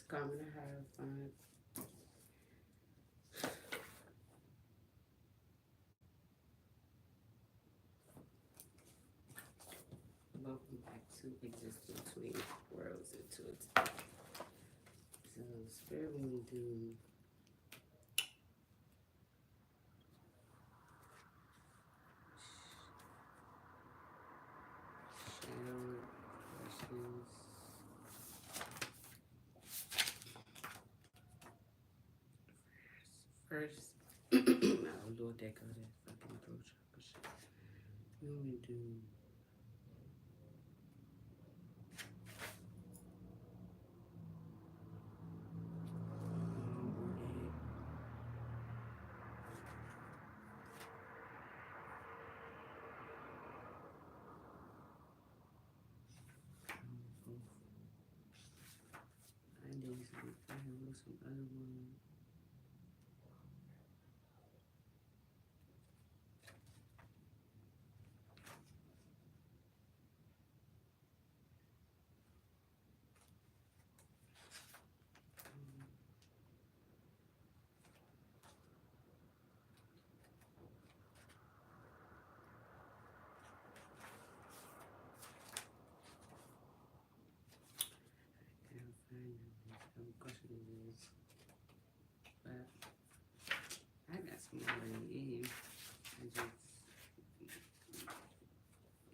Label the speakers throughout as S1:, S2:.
S1: Coming to have fun. Welcome back to Existing Between Worlds into it. So, Spirit, when we do shadow questions, first, oh Lord, that go that fucking throat chakra shit. We want to do I need some, I have some other one. I can't find it. Some questions is, but I got some already in here. I just,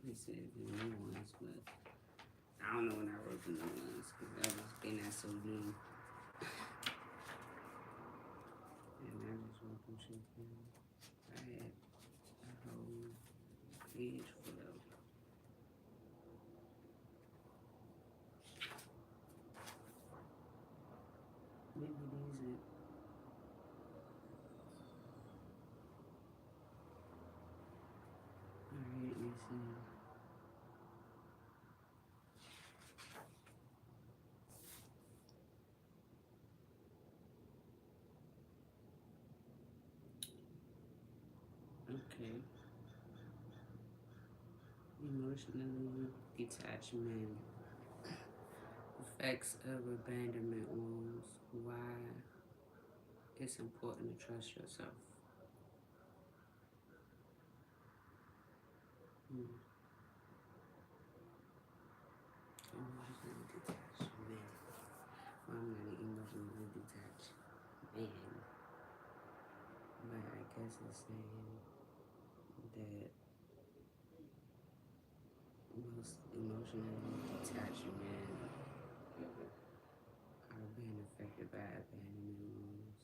S1: he said the new ones, but I don't know when I wrote the new ones because I was being that so mean. And I just wrote them shit down. I had a whole page full of maybe these are, alright, let me see. Okay. Emotionally detachment. Effects of abandonment wounds. Why it's important to trust yourself. Hmm. Emotionally detachment. Well, I'm not emotionally detached man, but I guess it's saying that most emotionally detached men are being affected by abandonment wounds.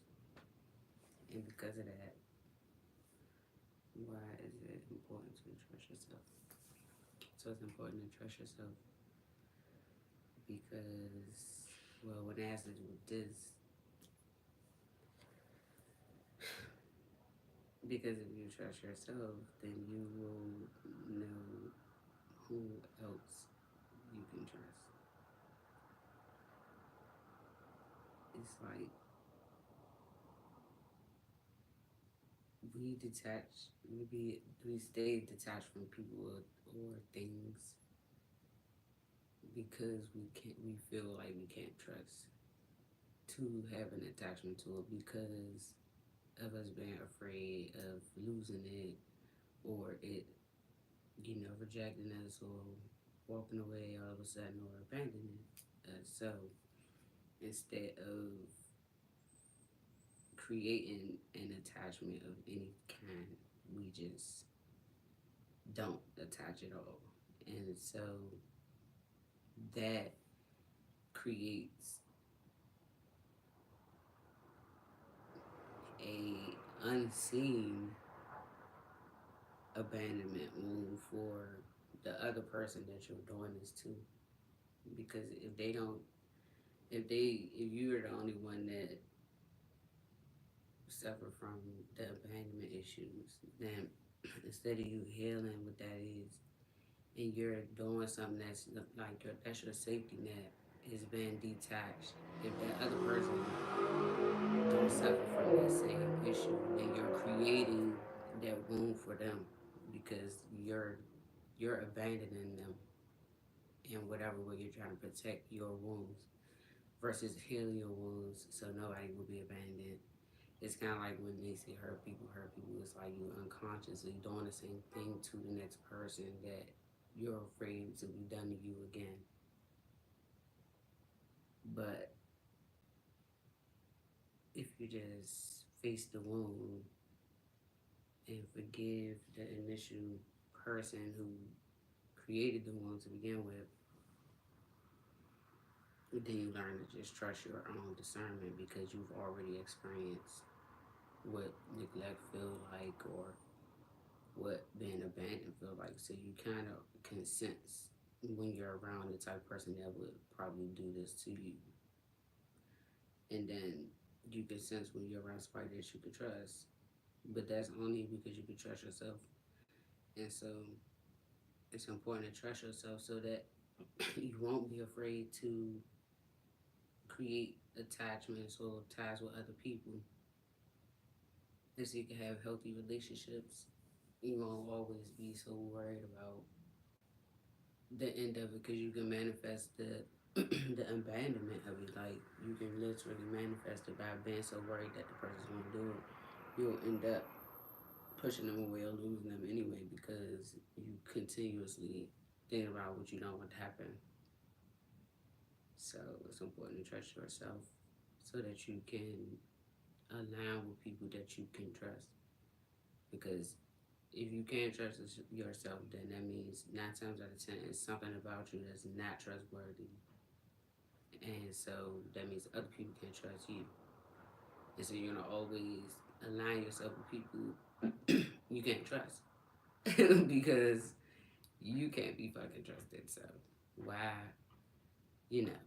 S1: And because of that, why is it important to trust yourself? So it's important to trust yourself because, well, when it has to do with this, because if you trust yourself, then you will know who else you can trust. It's like we stay detached from people or things because we feel like we can't trust to have an attachment to it because of us being afraid of losing it or it, rejecting us or walking away all of a sudden or abandoning us. So instead of creating an attachment of any kind, we just don't attach at all. And so that creates a unseen abandonment wound for the other person that you're doing this to. Because if you're the only one that suffer from the abandonment issues, then instead of you healing what that is, and you're doing something that's your safety net is being detached. If that other person don't suffer from that same issue, then you're creating that wound for them because you're abandoning them in whatever way you're trying to protect your wounds. versus healing your wounds so nobody will be abandoned. It's kind of like when they say hurt people, it's like you unconsciously doing the same thing to the next person that you're afraid to be done to you again. But if you just face the wound and forgive the initial person who created the wound to begin with, then you learn to just trust your own discernment because you've already experienced what neglect feel like or what being abandoned feel like. So you kind of can sense when you're around the type of person that would probably do this to you. And then you can sense when you're around somebody that you can trust. But that's only because you can trust yourself. And so it's important to trust yourself so that you won't be afraid to create attachments or ties with other people. And so you can have healthy relationships. You won't always be so worried about the end of it because you can manifest the the abandonment of it. Like you can literally manifest it by being so worried that the person's gonna do it. You'll end up pushing them away or losing them anyway because you continuously think about what you don't want to happen. So it's important to trust yourself so that you can align with people that you can trust. Because if you can't trust yourself, then that means 9 times out of 10 it's something about you that's not trustworthy, and so that means other people can't trust you. And so you're gonna always align yourself with people you can't trust because you can't be fucking trusted. So why, you know,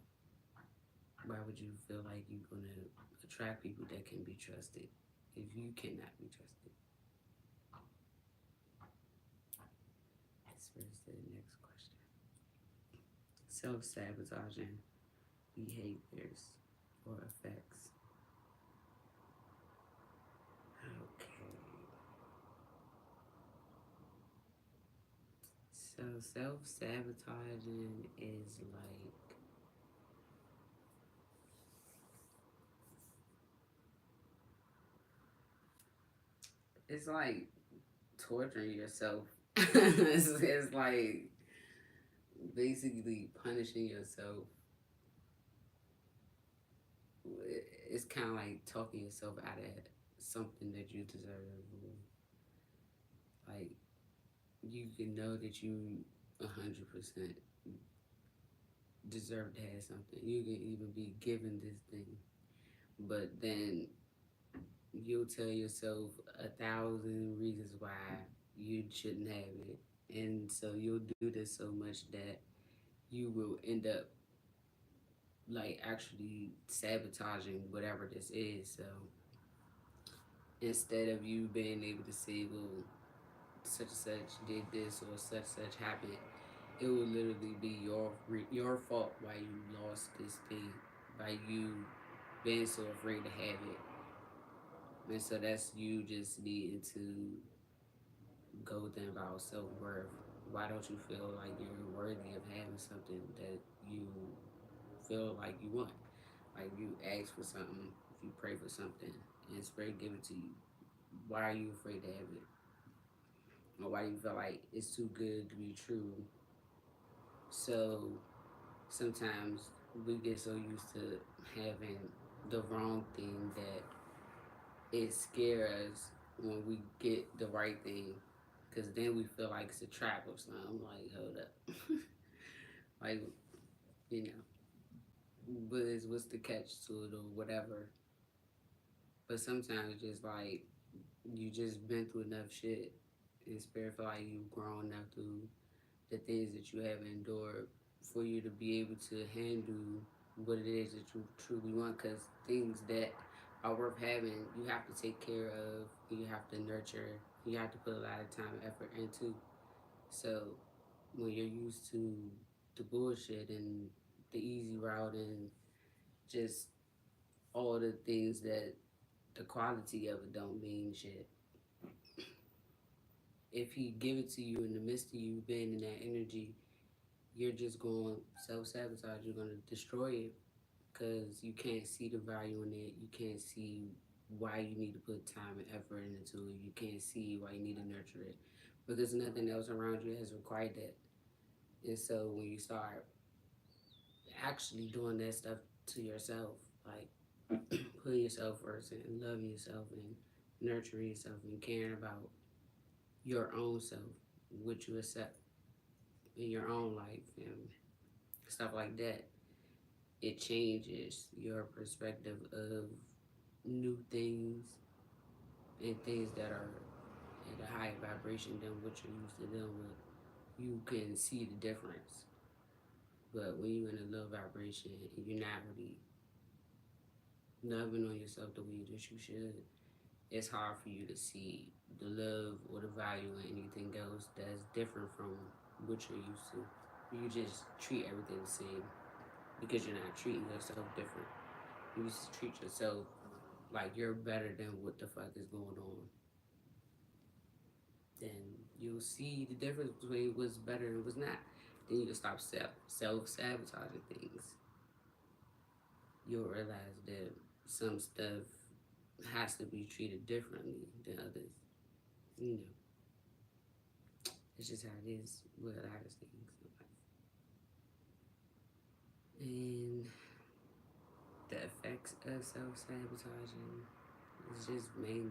S1: why would you feel like you're gonna attract people that can be trusted if you cannot be trusted? Let's first the next question. Self-sabotaging behaviors or effects. Okay. So self-sabotaging is like it's like torturing yourself. It's like basically punishing yourself. It's kind of like talking yourself out of something that you deserve. Like you can know that you 100% deserve to have something. You can even be given this thing, but then you'll tell yourself 1,000 reasons why you shouldn't have it, and so you'll do this so much that you will end up like actually sabotaging whatever this is. So instead of you being able to say, well, such and such did this or such happened, it will literally be your fault why you lost this thing by you being so afraid to have it. And so that's you just needing to go within about self worth. Why don't you feel like you're worthy of having something that you feel like you want? Like you ask for something, if you pray for something, and it's very given to you. Why are you afraid to have it? Or why do you feel like it's too good to be true? So sometimes we get so used to having the wrong thing that it scares us when we get the right thing, because then we feel like it's a trap or something. I'm like, hold up, like you know, what's the catch to it or whatever. But sometimes it's just like you just been through enough shit, and spirit feel like you've grown enough through the things that you have endured for you to be able to handle what it is that you truly want. Because things that are worth having, you have to take care of, you have to nurture, you have to put a lot of time and effort into. So when you're used to the bullshit and the easy route and just all the things that the quality of it don't mean shit. If he give it to you in the midst of you being in that energy, you're just going to self sabotage. You're going to destroy it because you can't see the value in it. You can't see why you need to put time and effort into it. You can't see why you need to nurture it because nothing else around you has required that. And so when you start actually doing that stuff to yourself, like putting yourself first and loving yourself and nurturing yourself and caring about your own self, what you accept in your own life and stuff like that, it changes your perspective of new things and things that are at a higher vibration than what you're used to dealing with. You can see the difference. But when you're in a low vibration and you're not really loving on yourself the way that you should, it's hard for you to see the love or the value in anything else that's different from what you're used to. You just treat everything the same because you're not treating yourself different. You just treat yourself like you're better than what the fuck is going on. Then you'll see the difference between what's better and what's not. Then you'll stop self sabotaging things. You'll realize that some stuff has to be treated differently than others. You know, it's just how it is with a lot of things in life. And the effects of self sabotaging is just mainly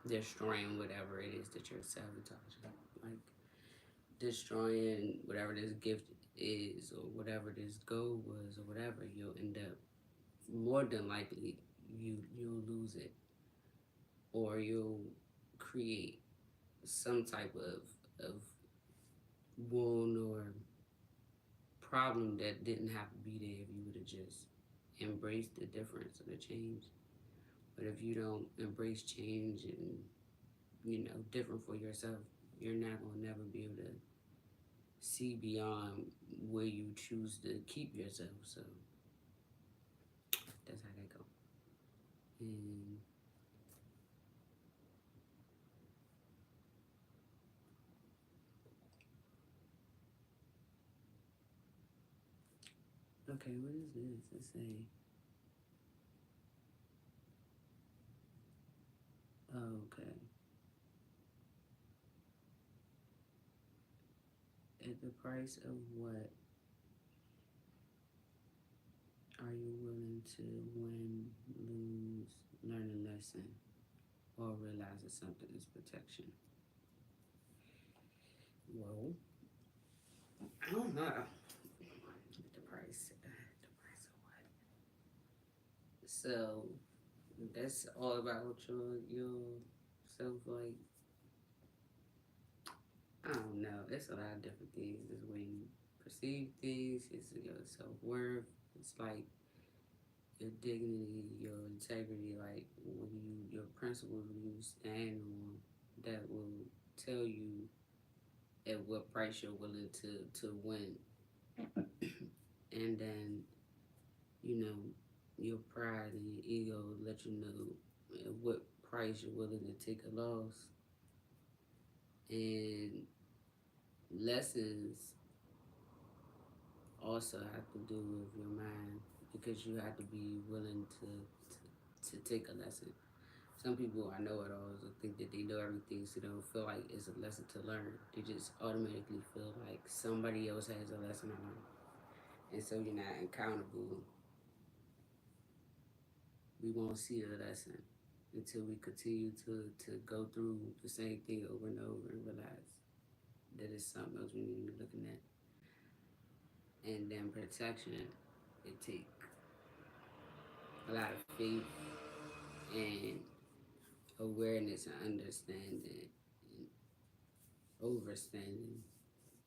S1: destroying whatever it is that you're sabotaging. Like destroying whatever this gift is or whatever this goal was or whatever, you'll end up more than likely you'll lose it or you'll create some type of wound or problem that didn't have to be there if you would have just embraced the difference or the change. But if you don't embrace change and different for yourself, you're not gonna never be able to see beyond where you choose to keep yourself. So that's how that go. And okay, what is this? Let's say, okay, at the price of what are you willing to win, lose, learn a lesson, or realize that something is protection? Well, I don't know. The price of what? So that's all about your self. Like I don't know. It's a lot of different things. It's the way you perceive things. It's your self worth. It's like your dignity, your integrity. Like when your principles you stand on that will tell you at what price you're willing to win, and then you know your pride and your ego let you know at what price you're willing to take a loss. And lessons also have to do with your mind because you have to be willing to take a lesson. Some people are know it alls or think that they know everything, so they don't feel like it's a lesson to learn. They just automatically feel like somebody else has a lesson to learn. And so you're not accountable. We won't see the lesson until we continue to go through the same thing over and over and realize that it's something else we need to be looking at. And then protection, it takes a lot of faith and awareness and understanding and overstanding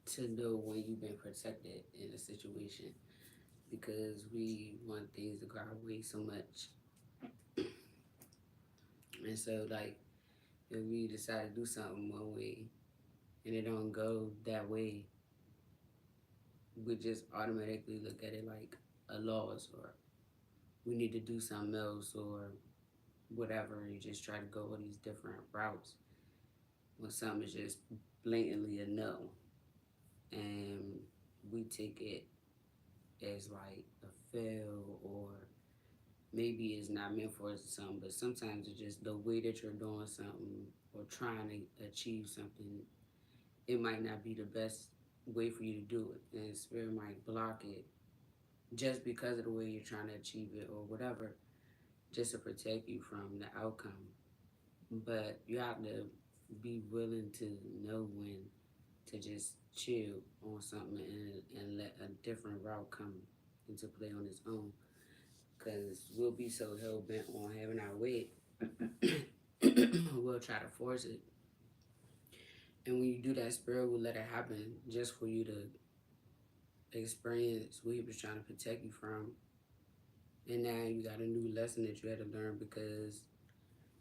S1: to know when you've been protected in a situation because we want things to go our way so much. And so like if we decide to do something one way and it don't go that way, we just automatically look at it like a loss or we need to do something else or whatever. You just try to go all these different routes when something is just blatantly a no. And we take it as like a fail, or maybe it's not meant for us or something, but sometimes it's just the way that you're doing something or trying to achieve something, it might not be the best way for you to do it. And spirit might block it just because of the way you're trying to achieve it or whatever, just to protect you from the outcome. But you have to be willing to know when to just chill on something and let a different route come into play on its own. Because we'll be so hell bent on having our way, we'll try to force it. And when you do that, spirit will let it happen just for you to experience what he was trying to protect you from. And now you got a new lesson that you had to learn because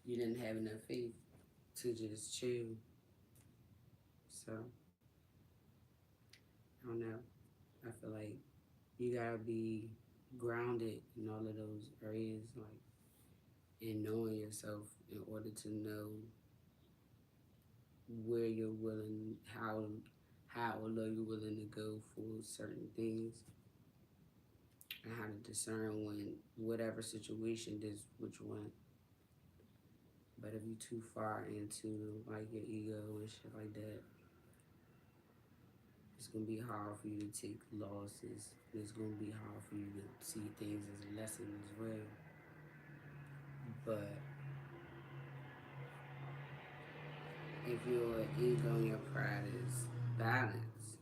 S1: you didn't have enough faith to just chill. So, I don't know. I feel like you gotta be grounded in all of those areas, like in knowing yourself in order to know where you're willing, how low you're willing to go for certain things, and how to discern when whatever situation is which one. But if you're too far into like your ego and shit like that, it's gonna be hard for you to take losses. It's gonna be hard for you to see things as a lesson as well. But if your ego and your pride is balanced,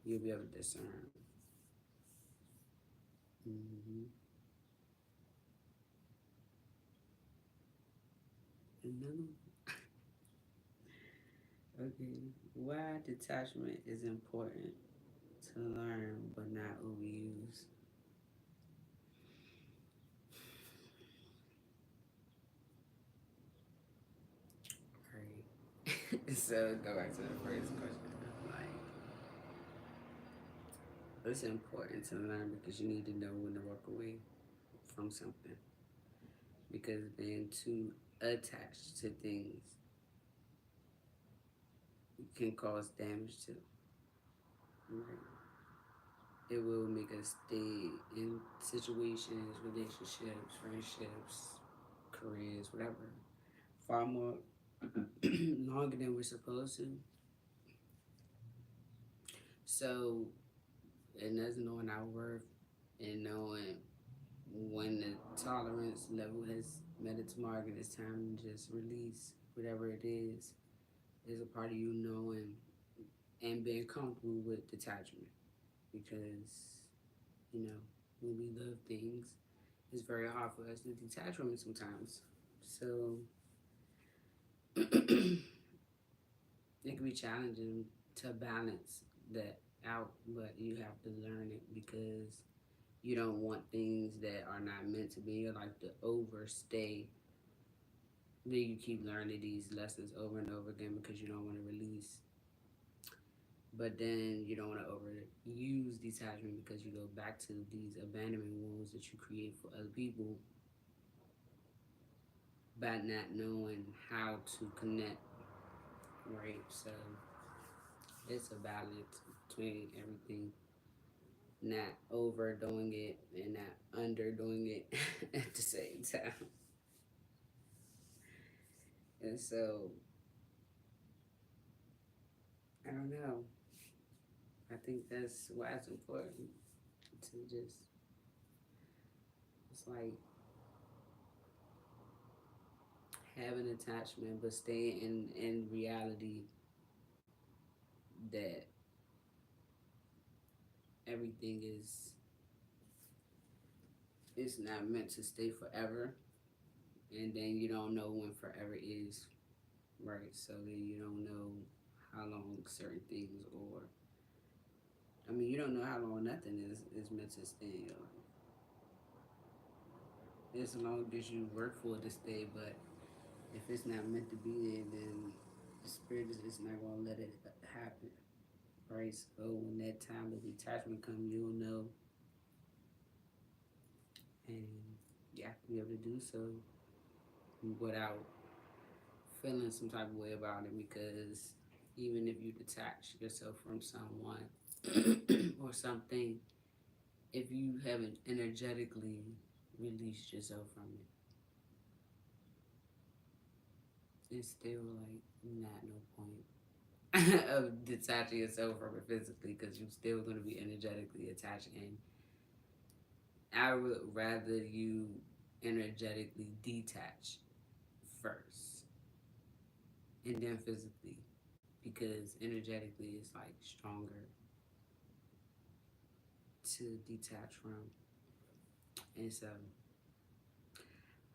S1: you'll be able to discern. Mm-hmm. Another, okay. Why detachment is important to learn but not overuse. Right. So go back to the first question. Like, it's important to learn because you need to know when to walk away from something. Because being too attached to things can cause damage too. Right. It will make us stay in situations, relationships, friendships, careers, whatever, far more longer than we're supposed to. So, and us knowing our worth and knowing when the tolerance level has met its mark and it's time to just release whatever it is a part of you knowing and being comfortable with detachment. Because, you know, when we love things, it's very hard for us to detach from it sometimes. So it can be challenging to balance that out, but you have to learn it because you don't want things that are not meant to be in your life to overstay. Then you keep learning these lessons over and over again because you don't want to release. But then you don't want to overuse detachment because you go back to these abandonment wounds that you create for other people by not knowing how to connect, right? So it's a balance between everything, not overdoing it and not underdoing it at the same time. And so I don't know. I think that's why it's important to just, it's like have an attachment, but stay in reality that everything is, it's not meant to stay forever, and then you don't know when forever is, right? So then you don't know how long certain things, or I mean, you don't know how long nothing is meant to stay in your life. As long as you work for it to stay, but if it's not meant to be there, then the spirit is just not gonna let it happen, right? So when that time of detachment comes, you'll know, and you have to be able to do so without feeling some type of way about it. Because even if you detach yourself from someone or something, if you haven't energetically released yourself from it, it's still like not no point of detaching yourself from it physically because you're still going to be energetically attached. And I would rather you energetically detach first and then physically because energetically it's like stronger to detach from. And so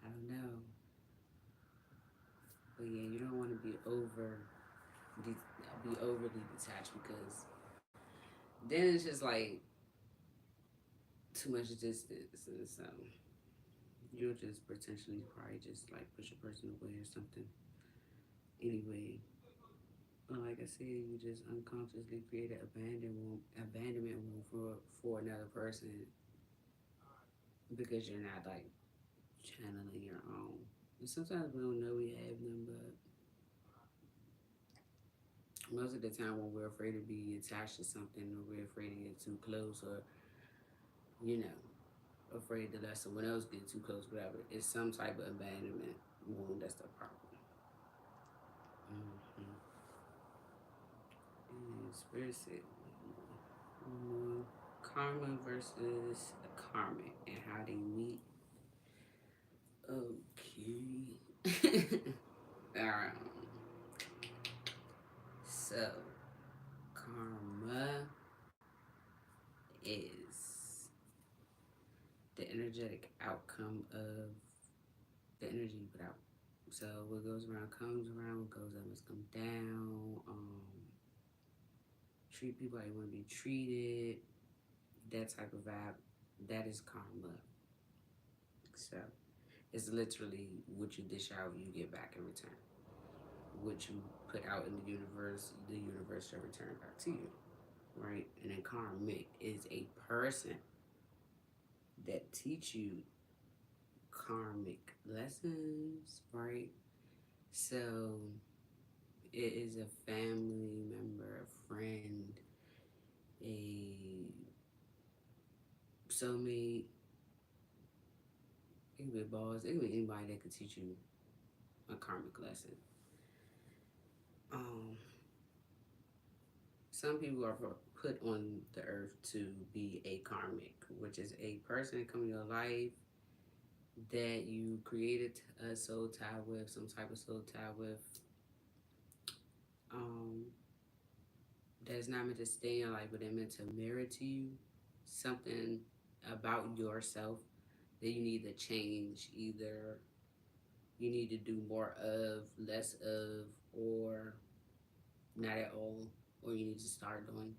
S1: I don't know, but yeah, you don't want to be overly detached because then it's just like too much distance, and so you'll just potentially probably just like push a person away or something. Anyway, but like I said, you just unconsciously create an abandonment wound for another person because you're not like channeling your own. And sometimes we don't know we have them, but most of the time when we're afraid to be attached to something or we're afraid to get too close or, you know, afraid to let someone else get too close, whatever, it's some type of abandonment wound that's the problem. Mm-hmm. And Spirit said, mm, karma versus karmic and how they meet. Okay. um, so, karma is the energetic outcome of the energy you put out. So what goes around comes around, what goes up must come down. Treat people how you want to be treated, that type of vibe. That is karma. So it's literally what you dish out, you get back in return. What you put out in the universe shall return back to you, right? And then karmic is a person that teach you karmic lessons, right? So it is a family member, a friend, a soulmate, it could be a boss, it could be anybody that could teach you a karmic lesson. Um, some people are put on the earth to be a karmic, which is a person come in your life that you created a soul tie with, some type of soul tie with. Um, that's not meant to stay in your life, but they're meant to mirror to you something about yourself that you need to change. Either you need to do more of, less of, or not at all, or you need to start doing.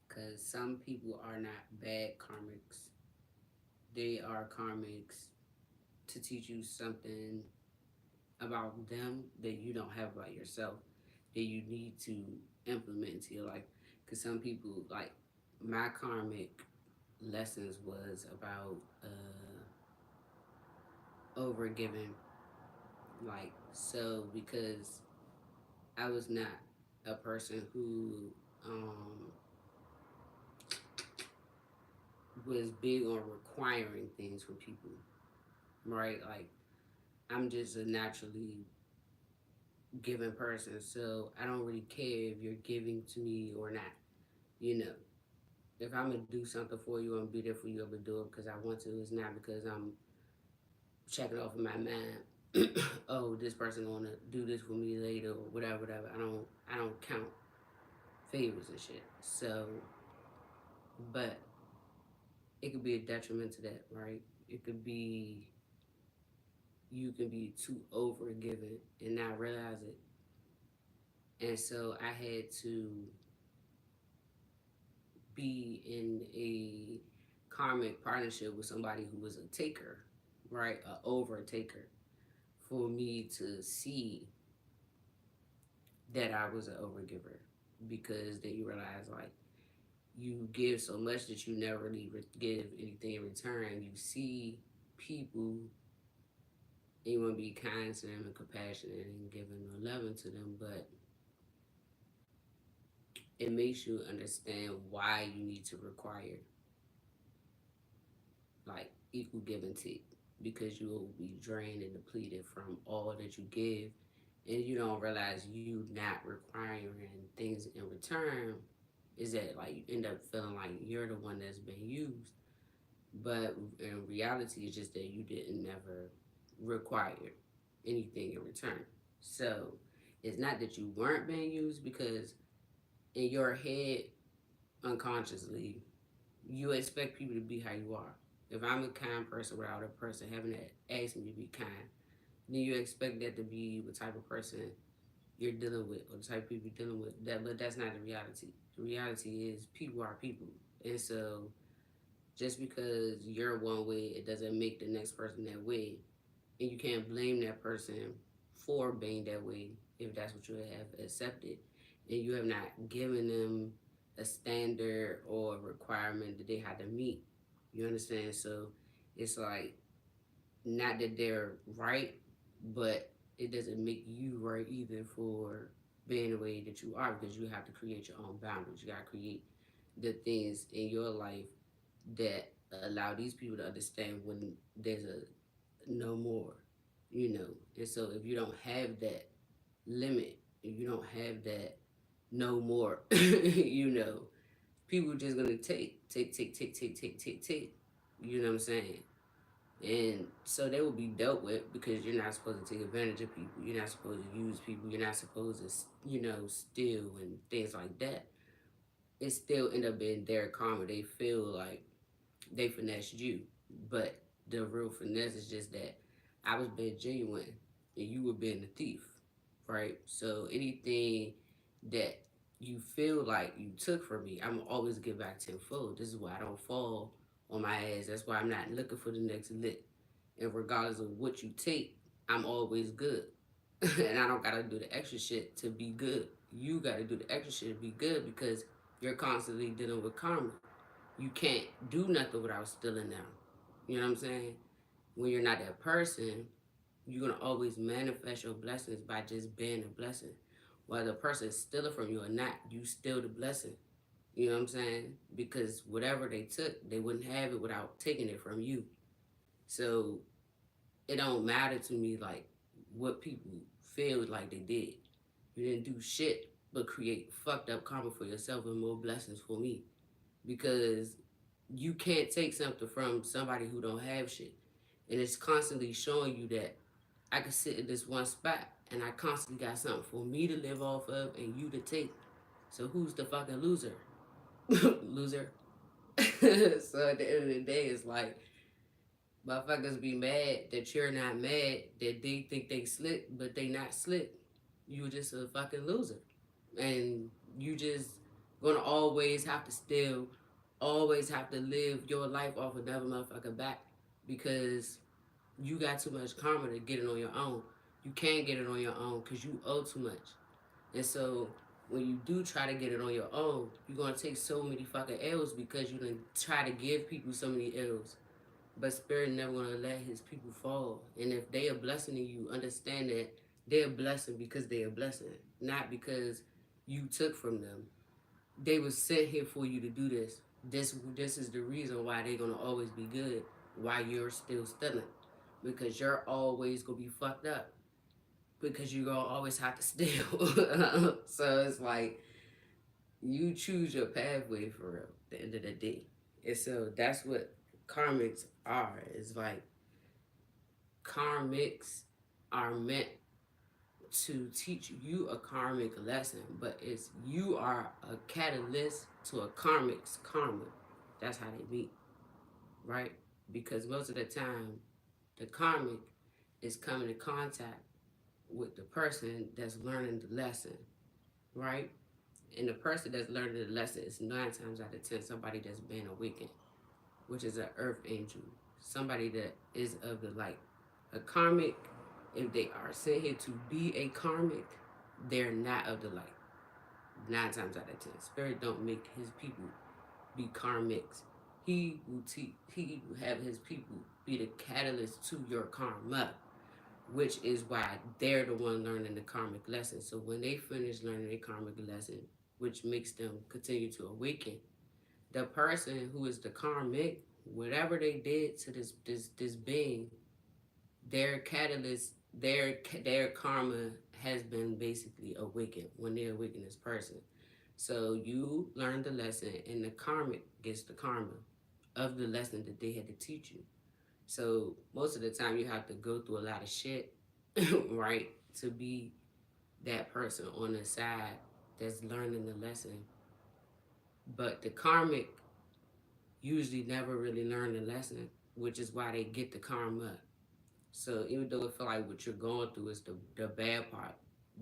S1: Because some people are not bad karmics, they are karmics to teach you something about them that you don't have about yourself that you need to implement into your life. Because some people, like my karmic lessons, was about over giving. Like, so because I was not a person who um, was big on requiring things from people, right? Like, I'm just a naturally giving person, so I don't really care if you're giving to me or not. You know, if I'm gonna do something for you, I'm gonna be there for you. I'm gonna do it because I want to. It's not because I'm checking off in my mind. Oh, this person gonna do this for me later or whatever, whatever. I don't count favors and shit. So, but it could be a detriment to that, right? It could be you can be too over giving and not realize it. And so I had to be in a karmic partnership with somebody who was a taker, right? A over taker, for me to see that I was an overgiver, because then you realize like you give so much that you never really give anything in return. You see people and you want to be kind to them and compassionate and giving no loving to them, but it makes you understand why you need to require. equal give and take, because you will be drained and depleted from all that you give, and you don't realize you not requiring things in return. Is that like you end up feeling like you're the one that's been used, but in reality, it's just that you didn't never require anything in return. So it's not that you weren't being used, because in your head, unconsciously, you expect people to be how you are. If I'm a kind person without a person having to ask me to be kind, then you expect that to be the type of person you're dealing with, or the type of people you're dealing with. But that's not the reality. The reality is people are people, and so just because you're one way, it doesn't make the next person that way, and you can't blame that person for being that way if that's what you have accepted, and you have not given them a standard or a requirement that they had to meet. You understand? So it's like, not that they're right, but it doesn't make you right either for being the way that you are, because you have to create your own boundaries. You got to create the things in your life that allow these people to understand when there's a no more, And so if you don't have that limit, if you don't have that no more, people just gonna take. You know what I'm saying? And so they will be dealt with, because you're not supposed to take advantage of people. You're not supposed to use people. You're not supposed to, steal and things like that. It still end up being their karma. They feel like they finessed you. But the real finesse is just that I was being genuine and you were being a thief, right? So anything that you feel like you took from me, I'm always give back tenfold. This is why I don't fall on my ass. That's why I'm not looking for the next lick. And regardless of what you take, I'm always good. And I don't gotta do the extra shit to be good. You gotta do the extra shit to be good, because you're constantly dealing with karma. You can't do nothing without stealing now. You know what I'm saying? When you're not that person, you're gonna always manifest your blessings by just being a blessing. Whether the person is stealing from you or not, you still the blessing. You know what I'm saying? Because whatever they took, they wouldn't have it without taking it from you. So it don't matter to me like what people feel like they did. You didn't do shit but create fucked up karma for yourself and more blessings for me. Because you can't take something from somebody who don't have shit. And it's constantly showing you that I can sit in this one spot and I constantly got something for me to live off of and you to take. So who's the fucking loser? Loser. So at the end of the day, it's like motherfuckers be mad that you're not mad, that they think they slick, but they not slick. You just a fucking loser. And you just gonna always have to steal, always have to live your life off another motherfucker back, because you got too much karma to get it on your own. You can't get it on your own because you owe too much. And so when you do try to get it on your own, you're gonna take so many fucking L's, because you done try to give people so many L's. But Spirit never gonna let his people fall. And if they are blessing you, understand that they're a blessing because they're a blessing, not because you took from them. They was sent here for you to do this. This is the reason why they're gonna always be good, why you're still stealing. Because you're always gonna be fucked up. Because you're gonna always have to steal. So it's like you choose your pathway for real at the end of the day. And so that's what karmics are. It's like karmics are meant to teach you a karmic lesson, but it's you are a catalyst to a karmic's karma. That's how they meet, right? Because most of the time, the karmic is coming in contact with the person that's learning the lesson, right? And the person that's learning the lesson is 9 times out of 10 somebody that's been awakened, which is an earth angel, somebody that is of the light. A karmic, if they are sent here to be a karmic, they're not of the light. 9 times out of 10, Spirit don't make his people be karmics. He will have his people be the catalyst to your karma, which is why they're the one learning the karmic lesson. So when they finish learning the karmic lesson, which makes them continue to awaken, the person who is the karmic whatever they did to this being, their catalyst, their karma has been basically awakened when they awaken this person. So you learn the lesson, and the karmic gets the karma of the lesson that they had to teach you. So most of the time, you have to go through a lot of shit, right, to be that person on the side that's learning the lesson. But the karmic usually never really learn the lesson, which is why they get the karma. So even though it feel like what you're going through is the bad part,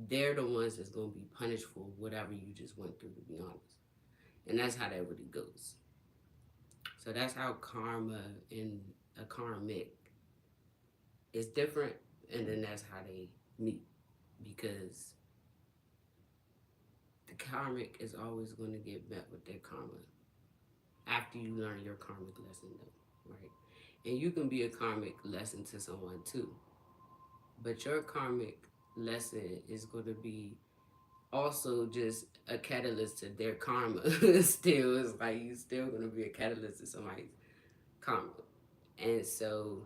S1: they're the ones that's gonna be punished for whatever you just went through, to be honest. And that's how that really goes. So that's how karma and a karmic is different, and then that's how they meet. Because the karmic is always going to get met with their karma after you learn your karmic lesson, though, right? And you can be a karmic lesson to someone too, but your karmic lesson is going to be also just a catalyst to their karma. Still, it's like you still going to be a catalyst to somebody's karma. And so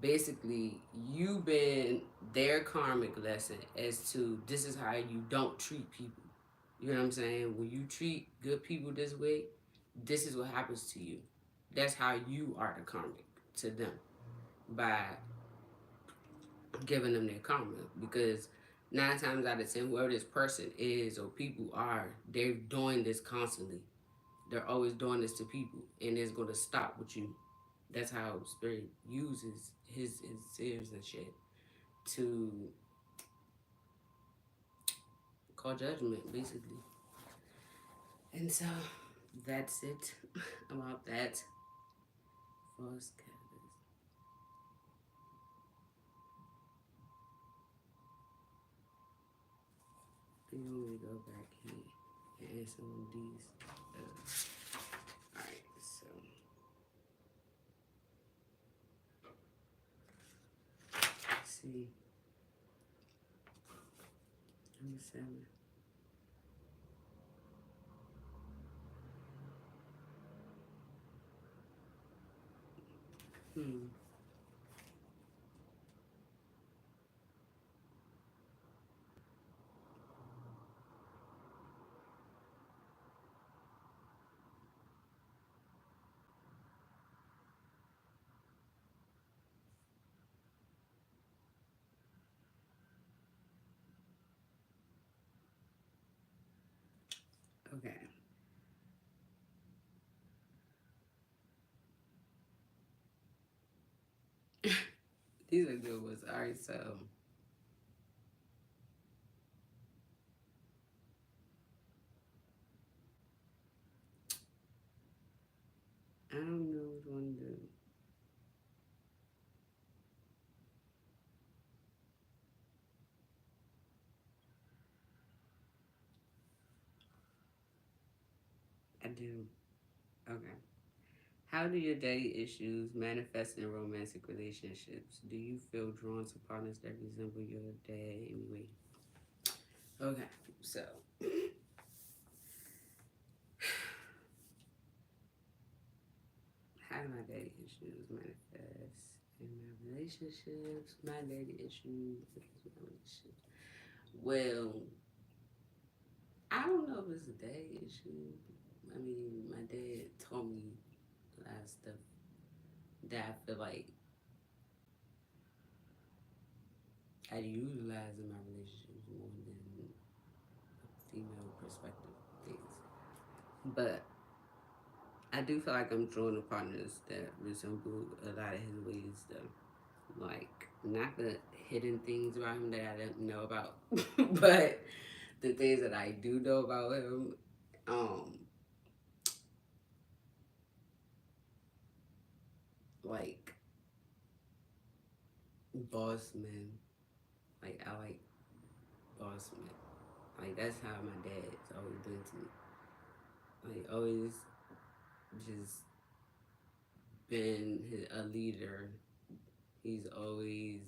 S1: basically, you've been their karmic lesson as to this is how you don't treat people. You know what I'm saying? When you treat good people this way, this is what happens to you. That's how you are the karmic to them by giving them their karma. Because 9 times out of 10, whoever this person is or people are, they're doing this constantly. They're always doing this to people, and it's going to stop with you. That's how Spirit uses his seers and shit to call judgment, basically. And so that's it about that. False catalyst. You want me to go back here and answer one of these? Alright, so let's see. Number 7. Hmm. Okay. These are good ones. Alright, so I don't know which one to do. I do. Okay. How do your daddy issues manifest in romantic relationships? Do you feel drawn to partners that resemble your dad anyway? Okay, so how do my daddy issues manifest in my relationships? My daddy issues in my relationships. Well, I don't know if it's a daddy issue. I mean, my dad told me a lot of stuff that I feel like I utilize in my relationships more than female perspective things. But I do feel like I'm drawn to partners that resemble a lot of his ways, though. Like, not the hidden things about him that I didn't know about, but the things that I do know about him, um, like boss men. Like, I like boss men. Like, that's how my dad's always been to me. Like, always just been a leader. He's always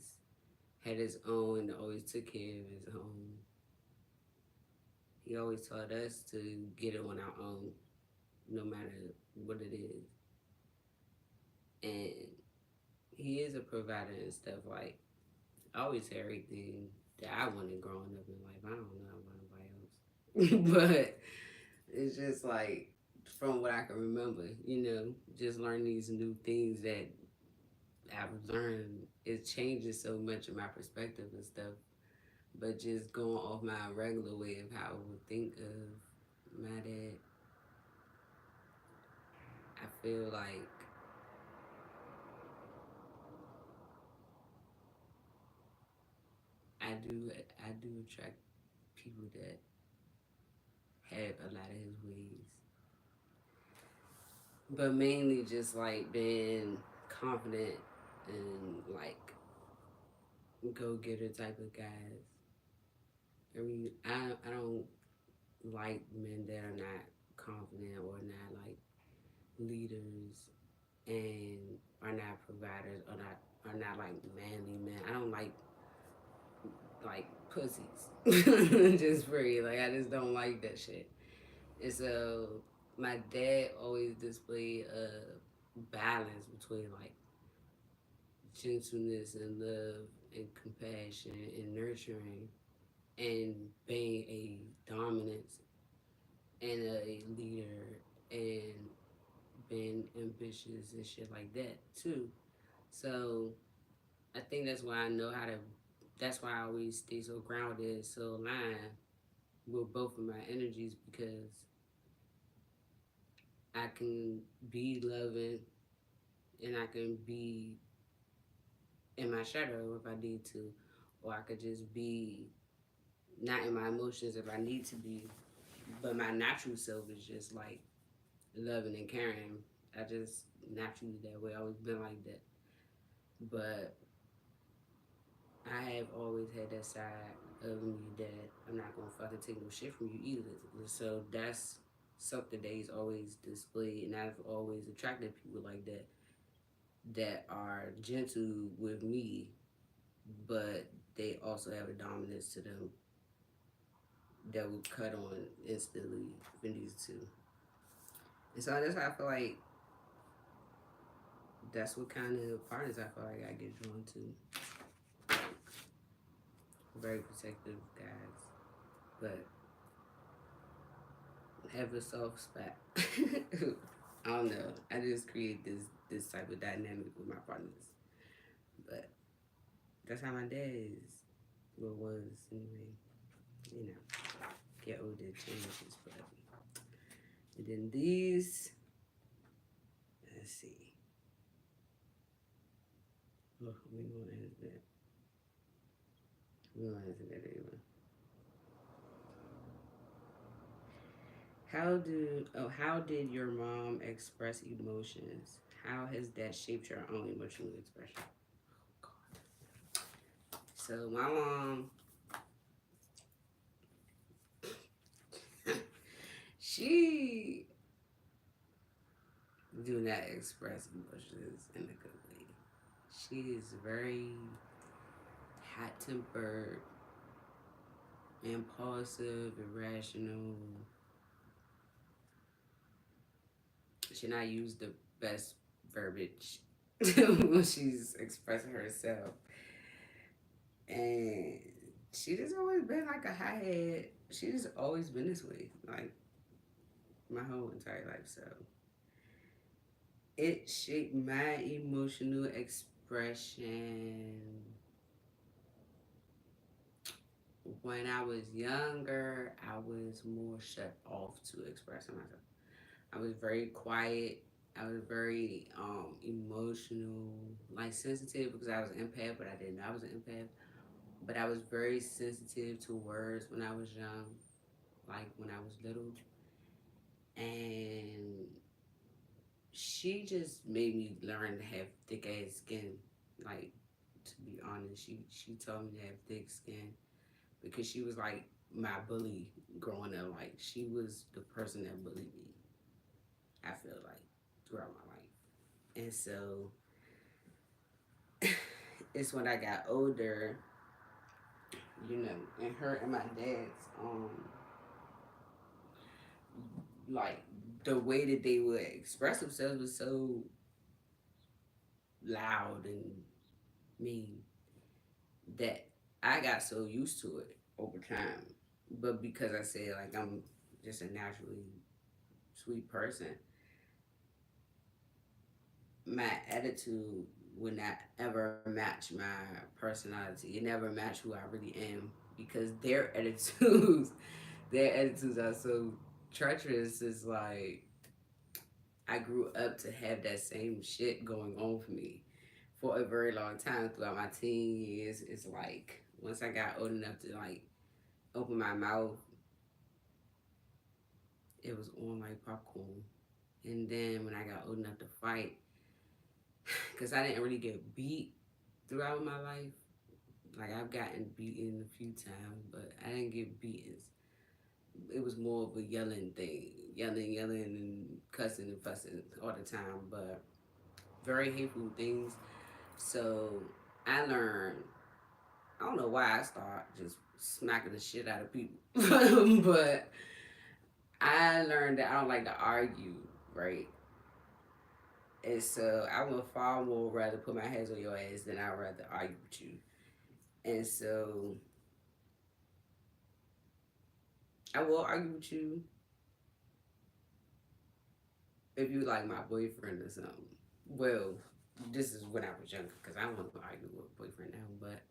S1: had his own, always took care of his own. He always taught us to get it on our own, no matter what it is. he is a provider and stuff. Like, I always say everything that I wanted growing up in life. I don't know about nobody else. But it's just like, from what I can remember, just learning these new things that I've learned, it changes so much of my perspective and stuff. But just going off my regular way of how I would think of my dad, I feel like I do attract people that have a lot of his ways, but mainly just like being confident and like go getter type of guys. I mean, I don't like men that are not confident or not like leaders and are not providers or not like manly men. I don't like pussies. Just free. Like, I just don't like that shit. And so my dad always displayed a balance between like gentleness and love and compassion and nurturing and being a dominance and a leader and being ambitious and shit like that too. So I think that's why I know how to. That's why I always stay so grounded, so aligned with both of my energies, because I can be loving and I can be in my shadow if I need to, or I could just be not in my emotions if I need to be, but my natural self is just like loving and caring. I just naturally that way. I always been like that, but I have always had that side of me that I'm not gonna fucking take no shit from you either. So that's something that he's always displayed, and I've always attracted people like that that are gentle with me, but they also have a dominance to them that will cut on instantly if it needs to. And so that's how I feel like that's what kind of partners I feel like I get drawn to. Very protective guys, but have a soft spot. I don't know. I just create this type of dynamic with my partners. But that's how my dad is. Well, was anyway. You know, get older, changes. But and then these. Let's see. Oh, we gonna answer that. We gonna answer that anyway. How did your mom express emotions? How has that shaped your own emotional expression? So my mom, she do not express emotions in a good way. She is very hot tempered, impulsive, irrational. She not use the best verbiage when she's expressing herself. And she just always been like a hothead. She just always been this way, like my whole entire life. So it shaped my emotional expression. When I was younger, I was more shut off to expressing myself. I was very quiet. I was very emotional, like sensitive, because I was an empath, but I didn't know I was an empath. But I was very sensitive to words when I was young, like when I was little. And she just made me learn to have thick ass skin. Like, to be honest, she told me to have thick skin because she was like my bully growing up. Like, she was the person that bullied me, I feel like, throughout my life. And so it's when I got older, and her and my dad's like the way that they would express themselves was so loud and mean that I got so used to it over time. But because I said like I'm just a naturally sweet person, my attitude would not ever match my personality. It never matched who I really am because their attitudes, their attitudes are so treacherous. It's like I grew up to have that same shit going on for me for a very long time throughout my teen years. It's like once I got old enough to like open my mouth, it was on like popcorn. And then when I got old enough to fight, because I didn't really get beat throughout my life. Like I've gotten beaten a few times, but I didn't get beatings. It was more of a yelling thing, yelling, and cussing and fussing all the time. But very hateful things. So I learned. I don't know why I start just smacking the shit out of people, but I learned that I don't like to argue, right? And so I would far more rather put my hands on your ass than I'd rather argue with you. And so I will argue with you if you like my boyfriend or something. Well, this is when I was younger because I don't want to argue with a boyfriend now. But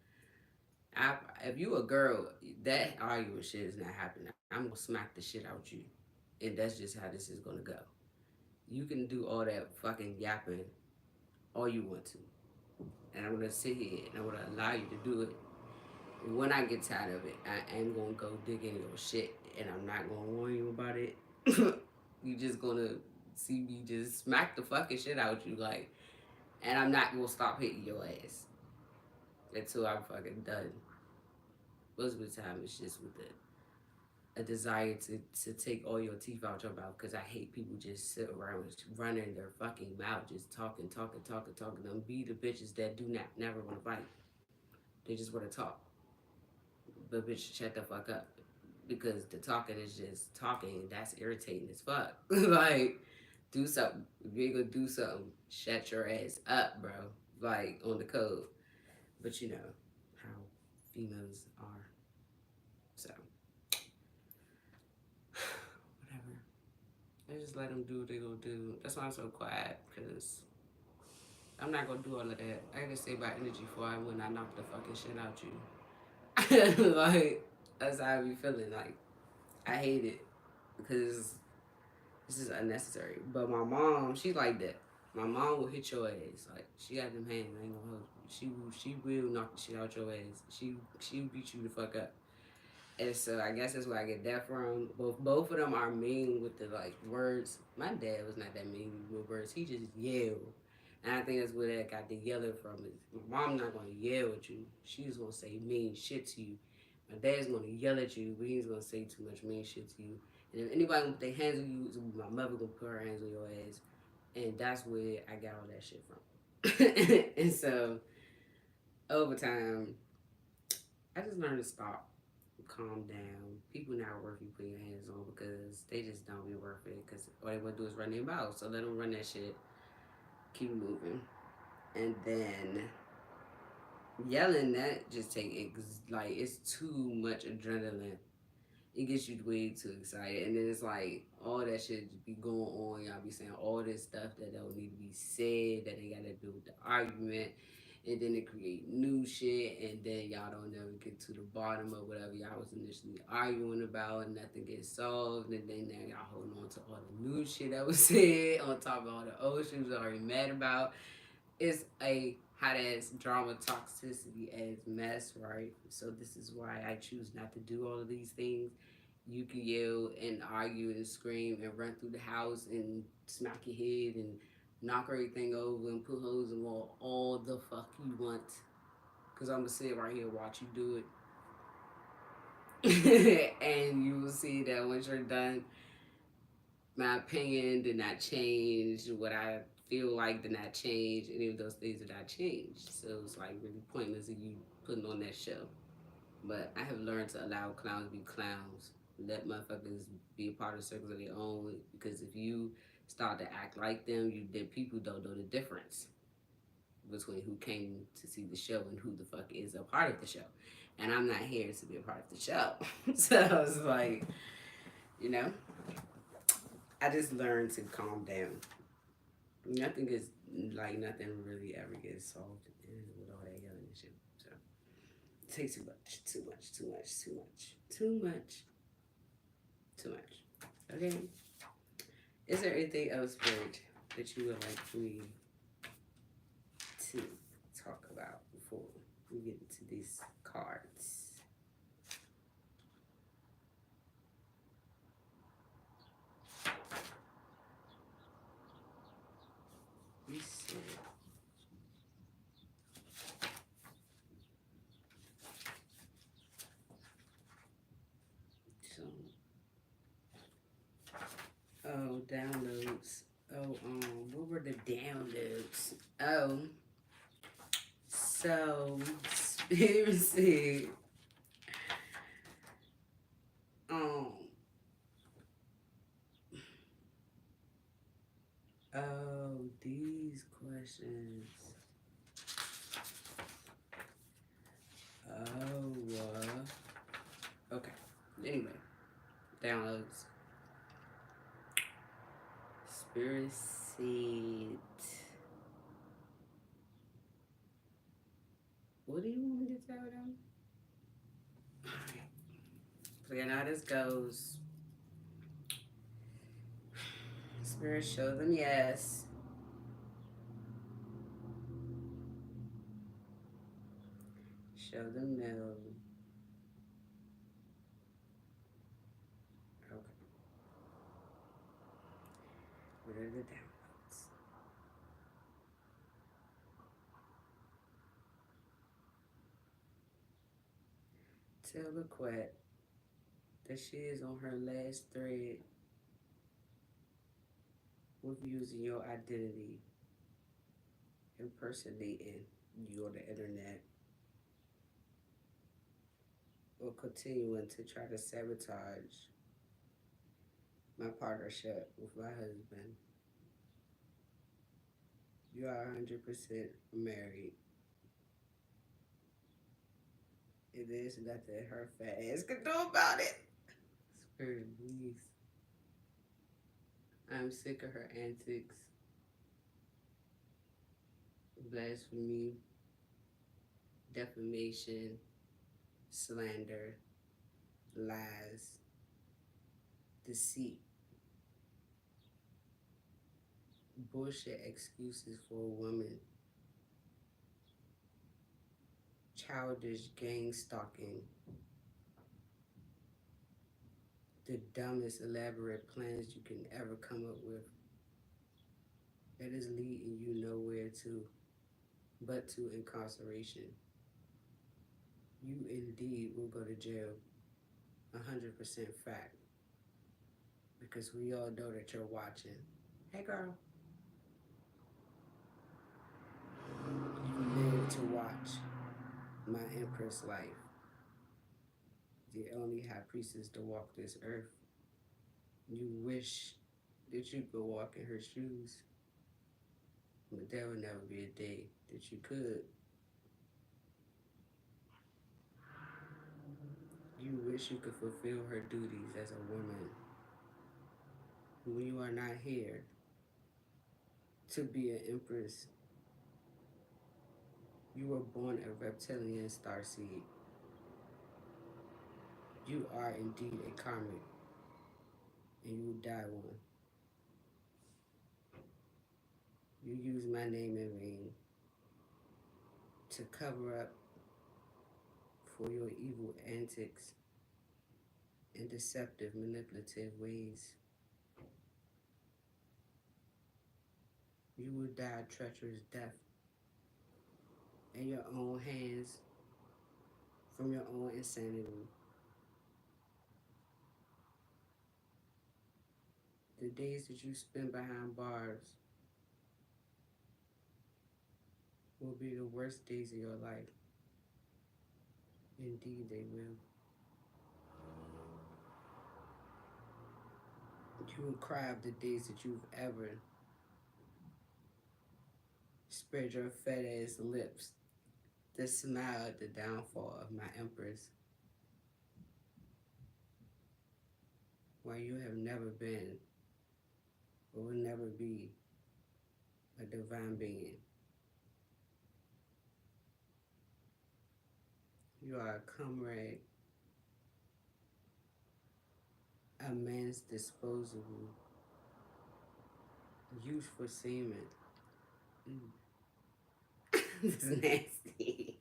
S1: if you a girl, that arguing shit is not happening. I'm gonna smack the shit out you, and that's just how this is gonna go. You can do all that fucking yapping all you want to, and I'm gonna sit here and I'm gonna allow you to do it. When I get tired of it, I am gonna go dig in your shit, and I'm not gonna warn you about it. You just gonna see me just smack the fucking shit out you, like, and I'm not gonna stop hitting your ass until I'm fucking done. Most of the time, it's just with a desire to take all your teeth out your mouth because I hate people just sit around running their fucking mouth, just talking. Them be the bitches that do not never want to fight. They just want to talk. But bitch, shut the fuck up. Because the talking is just talking and that's irritating as fuck. Like, do something. If you ain't gonna do something, shut your ass up, bro. Like, on the code. But you know how females are. So, whatever. I just let them do what they gonna do. That's why I'm so quiet, because I'm not gonna do all of that. I can save my energy for it when I knock the fucking shit out you. Like, that's how I be feeling. Like, I hate it because this is unnecessary. But my mom, she like that. My mom will hit your ass. Like, she got them hands. I ain't gonna hold you. She will knock the shit out your ass. She beat you the fuck up. And so I guess that's where I get that from. Both of them are mean with the like words. My dad was not that mean with words. He just yelled. And I think that's where that got the yelling from. Is my mom not gonna yell at you. She's gonna say mean shit to you. My dad's gonna yell at you, but he's gonna say too much mean shit to you. And if anybody gonna put their hands on you, my mother gonna put her hands on your ass. And that's where I got all that shit from. And so over time, I just learned to stop, calm down. People not worth you putting your hands on because they just don't be worth it. Because all they want to do is run their mouth. So let them run that shit. Keep moving. And then yelling, that just like, it's too much adrenaline. It gets you way too excited. And then it's like all that shit be going on. Y'all be saying all this stuff that don't need to be said, that ain't got to do with the argument. And then it create new shit, and then y'all don't never get to the bottom of whatever y'all was initially arguing about, and nothing gets solved. And then now y'all holding on to all the new shit that was said on top of all the old shit was already mad about. It's a hot ass drama toxicity as mess, right? So this is why I choose not to do all of these things. You can yell and argue and scream and run through the house and smack your head and knock everything over and put holes in the wall all the fuck you want. Cause I'm gonna sit right here and watch you do it. And you will see that once you're done, my opinion did not change. What I feel like did not change. Any of those things did not change. So it's like really pointless of you putting on that show. But I have learned to allow clowns be clowns. Let motherfuckers be a part of circles of their own. Because if you start to act like them, then people don't know the difference. between who came to see the show and who the fuck is a part of the show. And I'm not here to be a part of the show. So it's like, you know, I just learned to calm down. Nothing is like nothing really ever gets solved with all that yelling and shit. So it takes too much, too much, too much, too much, too much, too much. Okay. Is there anything else, Spirit, that you would like for me to talk about before we get into these cards? We said, so, oh, downloads. Oh, what were the downloads? Oh, so, Spirit said, um, oh, these questions. Oh, okay. Anyway, downloads. Spirit said, what do you want me to tell them? Alright. So you know how this goes. Spirit, show them yes. Show them no. Okay. What are the downloads? Tell LaQuette that she is on her last thread with using your identity, impersonating you on the internet, or continuing to try to sabotage my partnership with my husband. You are 100% married. It is nothing her fat ass can do about it. Spirit, please. I'm sick of her antics, blasphemy, defamation, slander, lies, deceit, bullshit excuses for a woman, childish gang stalking, the dumbest elaborate plans you can ever come up with that is leading you nowhere to but to incarceration. You indeed will go to jail, 100% fact, because we all know that you're watching. Hey girl, you live to watch my Empress life, the only high priestess to walk this earth. You wish that you could walk in her shoes, but there will never be a day that you could. You wish you could fulfill her duties as a woman when you are not here to be an empress. You were born a reptilian starseed. You are indeed a karmic, and you will die one. You use my name in vain to cover up for your evil antics and deceptive, manipulative ways. You will die a treacherous death in your own hands from your own insanity. The days that you spend behind bars will be the worst days of your life. Indeed, they will. You will cry of the days that you've ever Spread your fat ass lips to smile at the downfall of my empress, where you have never been or will never be a divine being. You are a comrade, a man's disposable, used for semen. It's nasty.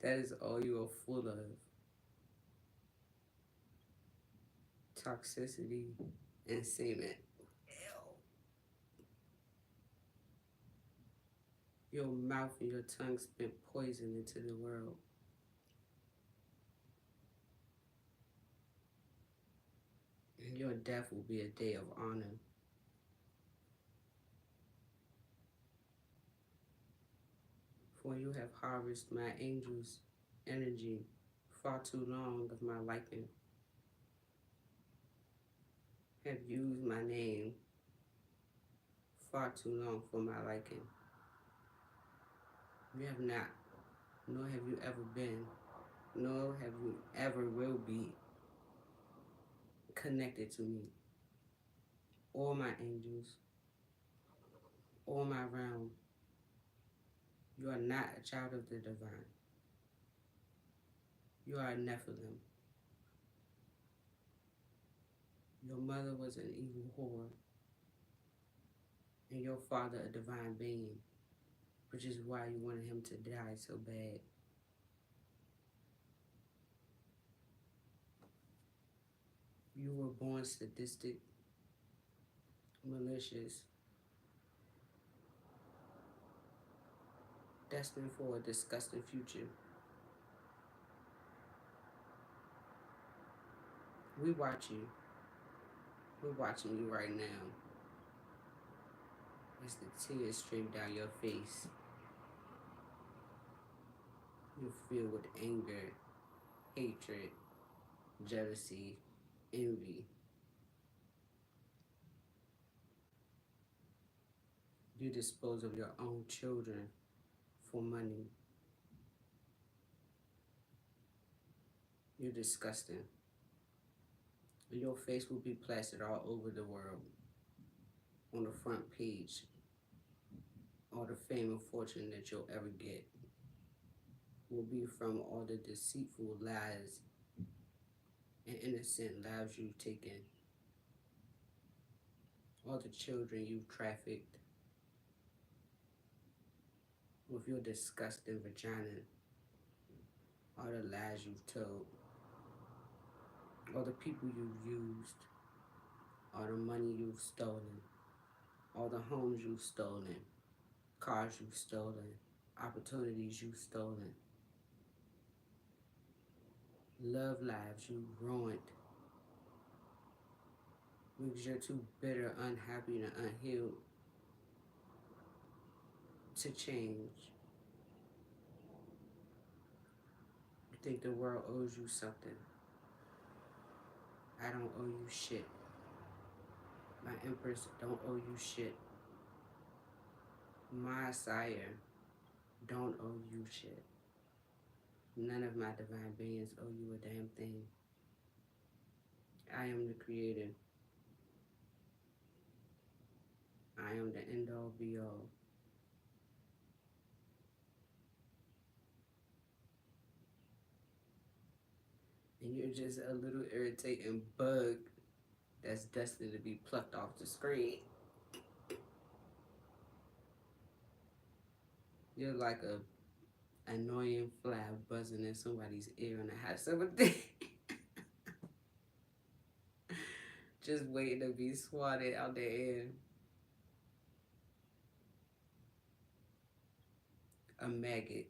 S1: That is all you are full of. Toxicity and semen. Your mouth and your tongue spit poison into the world. And your death will be a day of honor. For you have harvested my angel's energy far too long of my liking. Have used my name far too long for my liking. You have not, nor have you ever been, nor have you ever will be connected to me, or my angels, or my realm. You are not a child of the divine. You are a Nephilim. Your mother was an evil whore, and your father a divine being, which is why you wanted him to die so bad. You were born sadistic, malicious, destined for a disgusting future. We watch you. We're watching you right now. As the tears stream down your face, you're filled with anger, hatred, jealousy, envy. You dispose of your own children for money. You're disgusting. Your face will be plastered all over the world. On the front page, all the fame and fortune that you'll ever get will be from all the deceitful lies and innocent lives you've taken. All the children you've trafficked with your disgusting vagina. All the lies you've told. All the people you've used. All the money you've stolen. All the homes you've stolen. Cars you've stolen. Opportunities you've stolen. Love lives you've ruined. Because you're too bitter, unhappy, and unhealed to change. You think the world owes you something. I don't owe you shit. My empress don't owe you shit. My sire don't owe you shit. None of my divine beings owe you a damn thing. I am the creator. I am the end all be all. And you're just a little irritating bug that's destined to be plucked off the screen. You're like a annoying fly buzzing in somebody's ear on a hot summer day. Just waiting to be swatted out the air. A maggot.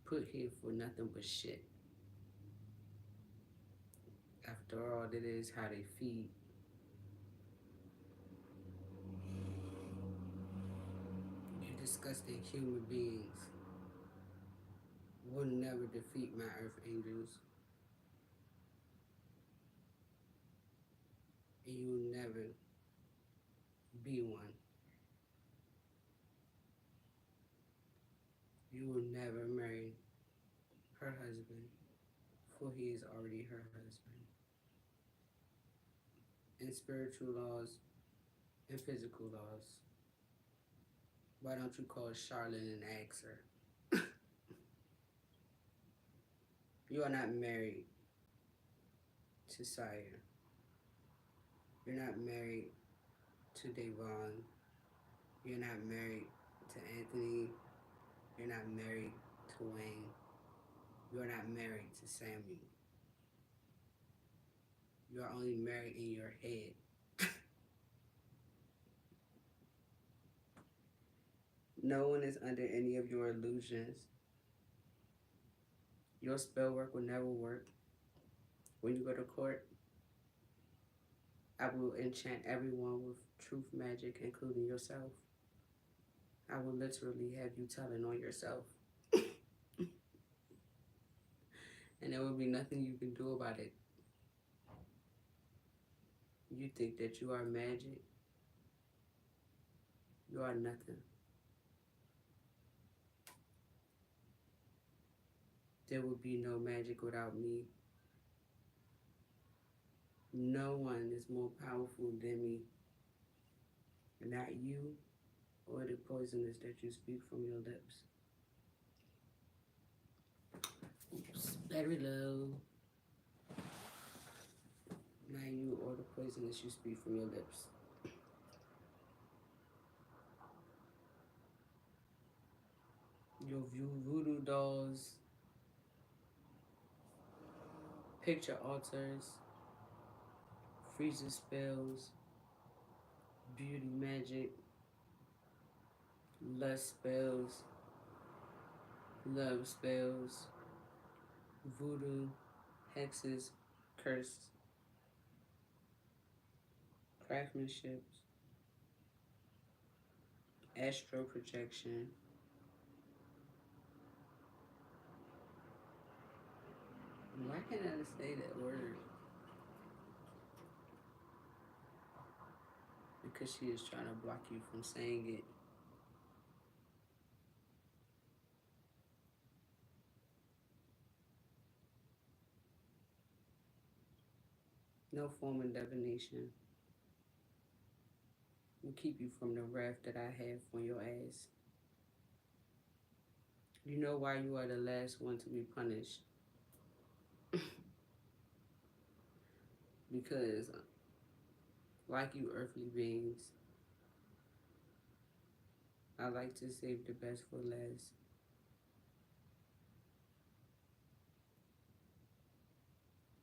S1: Put here for nothing but shit. After all, that is how they feed. You disgusting human beings will never defeat my earth angels. And you will never be one. You will never marry her husband, for he is already her husband. In spiritual laws and physical laws, why don't you call Charlotte and ask her? You are not married to Sire. You're not married to Devon. You're not married to Anthony. You're not married to Wayne. You're not married to Samuel. You are only married in your head. No one is under any of your illusions. Your spell work will never work. When you go to court, I will enchant everyone with truth magic, including yourself. I will literally have you telling on yourself. And there will be nothing you can do about it. You think that you are magic. You are nothing. There will be no magic without me. No one is more powerful than me. Not you or the poisonous that you speak from your lips. Oops, very low. Not you or the poisonous you speak from your lips. Your voodoo dolls, picture altars, freezer spells, beauty magic, lust spells, love spells, voodoo, hexes, curse, craftsmanship, astral projection. Why can't I say that word? Because she is trying to block you from saying it. No form of divination will keep you from the wrath that I have on your ass. You know why you are the last one to be punished? Because, like you earthly beings, I like to save the best for last.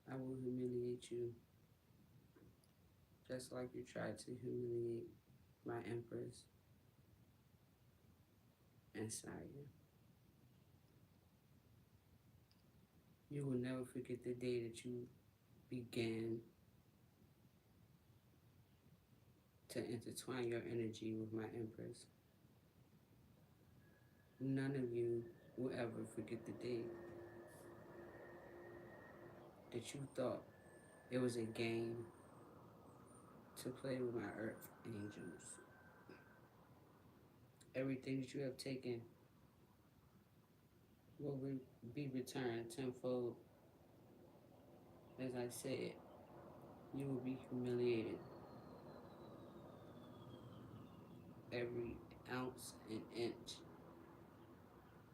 S1: I will humiliate you, just like you tried to humiliate my empress and sire. You will never forget the day that you began to intertwine your energy with my empress. None of you will ever forget the day that you thought it was a game to play with my earth angels. Everything that you have taken will be returned tenfold. As I said, you will be humiliated. Every ounce and inch,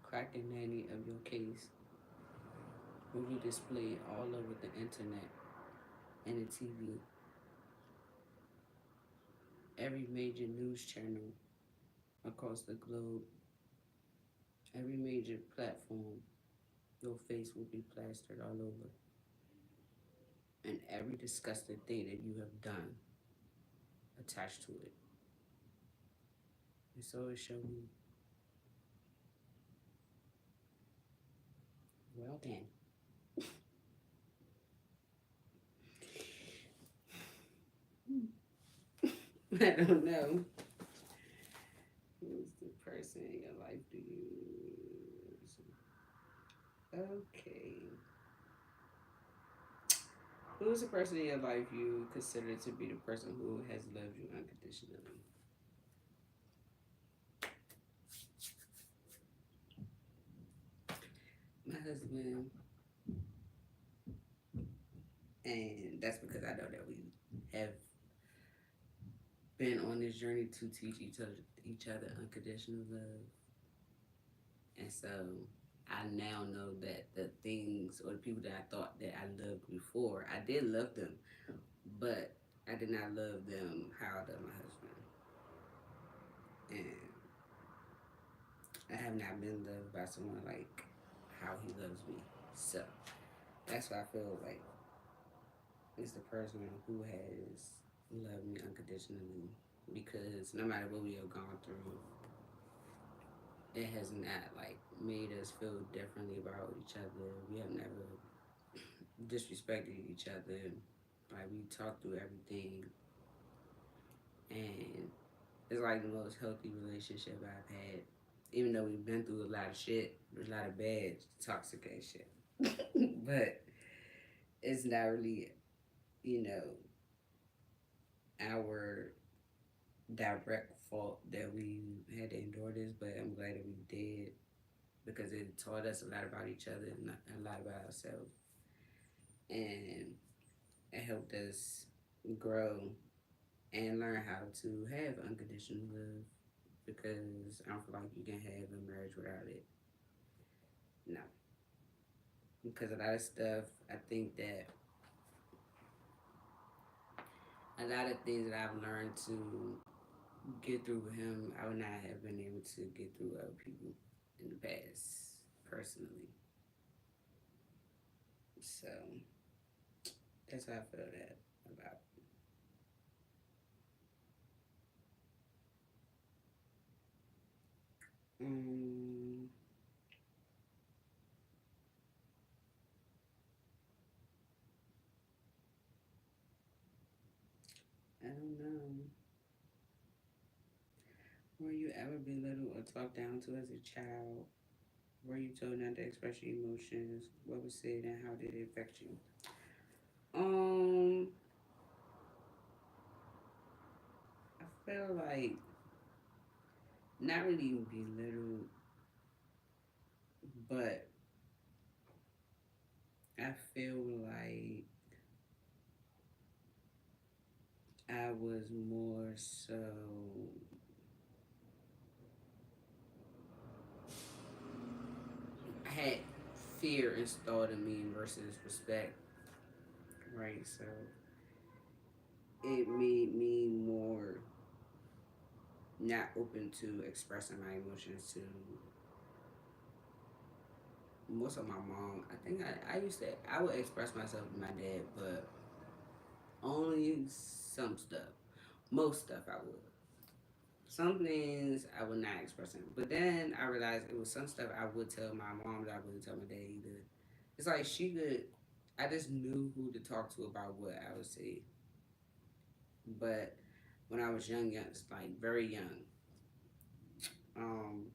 S1: crack and nanny of your case will be displayed all over the internet and the TV. Every major news channel across the globe, every major platform, your face will be plastered all over. And every disgusting thing that you have done attached to it. And so it shall be. Well then. I don't know. Who's the person in your life do you? Okay. Who's the person in your life you consider to be the person who has loved you unconditionally? husband, and that's because I know that we have been on this journey to teach each other unconditional love, and so I now know that the things or the people that I thought that I loved before, I did love them, but I did not love them how I love my husband, and I have not been loved by someone like how he loves me. So that's why I feel like is the person who has loved me unconditionally, because no matter what we have gone through, it has not like made us feel differently about each other. We have never disrespected each other. Like we talked through everything, and it's like the most healthy relationship I've had. Even though we've been through a lot of shit, a lot of bad, toxic ass shit, but it's not really, you know, our direct fault that we had to endure this. But I'm glad that we did, because it taught us a lot about each other and a lot about ourselves, and it helped us grow and learn how to have unconditional love, because I don't feel like you can have a marriage without it. No, because a lot of stuff, I think that a lot of things that I've learned to get through with him, I would not have been able to get through with other people in the past, personally. So that's how I feel that about. Um, I don't know. Were you ever belittled or talked down to as a child? Were you told not to express your emotions? What was said and how did it affect you? Um, I feel like not really belittled, but I feel like I was more so, I had fear installed in me versus respect, right? So it made me more not open to expressing my emotions to most of my mom. I think I used to, I would express myself to my dad, but only some stuff. Most stuff I would. Some things I would not express him. But then I realized it was some stuff I would tell my mom that I wouldn't tell my dad either. It's like she could, I just knew who to talk to about what I would say. But when I was young, like very young, um,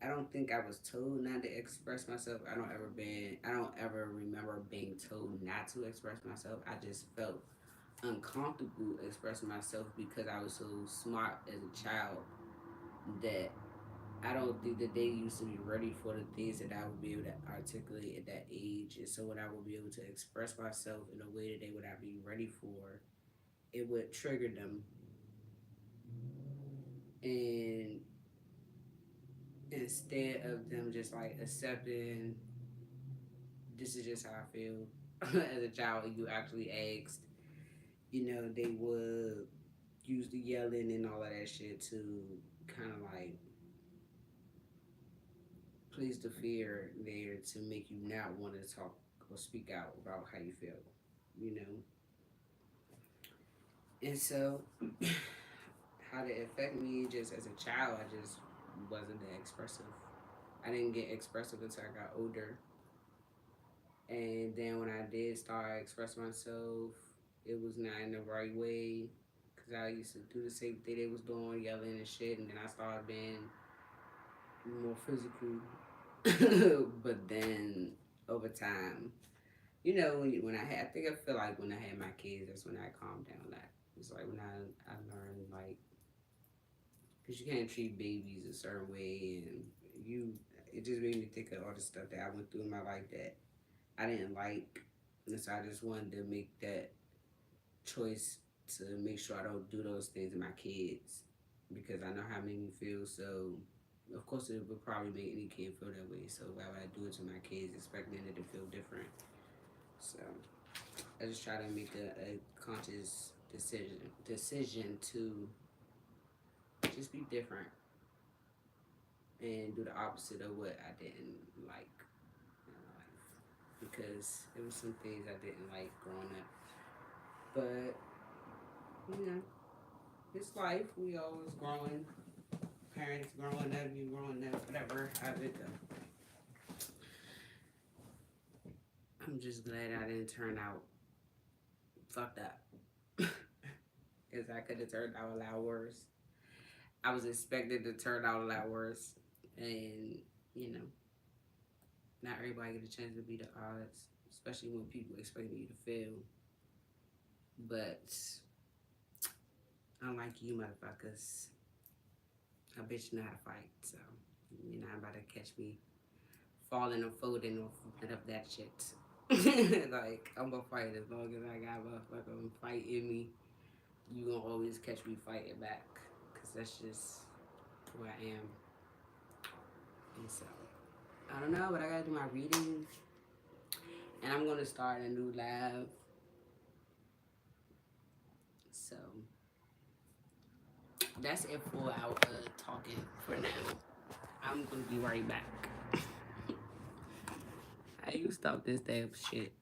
S1: I don't think I was told not to express myself. I don't ever remember being told not to express myself. I just felt uncomfortable expressing myself because I was so smart as a child that I don't think that they used to be ready for the things that I would be able to articulate at that age. And so when I would be able to express myself in a way that they would not be ready for, it would trigger them. And instead of them just like accepting, this is just how I feel as a child, and you actually asked, they would use the yelling and all of that shit to kind of like place the fear there to make you not want to talk or speak out about how you feel, you know? And so, how did it affect me just as a child? I just wasn't that expressive. I didn't get expressive until I got older. And then when I did start expressing myself, it was not in the right way. Because I used to do the same thing they was doing, yelling and shit. And then I started being more physical. But then over time, when I think I feel like when I had my kids, that's when I calmed down. Like it's like when I learned like, cause you can't treat babies a certain way, and you it just made me think of all the stuff that I went through in my life that I didn't like. And so I just wanted to make that choice to make sure I don't do those things to my kids because I know how it made me feel. So, of course, it would probably make any kid feel that way. So, why would I do it to my kids, expecting them to feel different? So, I just try to make a conscious decision to just be different and do the opposite of what I didn't like in life because there was some things I didn't like growing up. But you know, it's life. We always growing. Parents growing up, you growing up, whatever. Have it go. I'm just glad I didn't turn out fucked up. Because I could have turned out a lot worse. I was expected to turn out a lot worse. And, you know, not everybody get a chance to be the odds, especially when people expect you to fail. But unlike you motherfuckers, I bitch know how to fight, so you're not about to catch me falling or folding or none of that shit. Like, I'm gonna fight as long as I got motherfucking fight in me. You gonna always catch me fighting back, cause that's just who I am. And so, I don't know, but I gotta do my reading, and I'm gonna start a new lab. So that's it for our talking for now. I'm gonna be right back. How you stop this damn shit?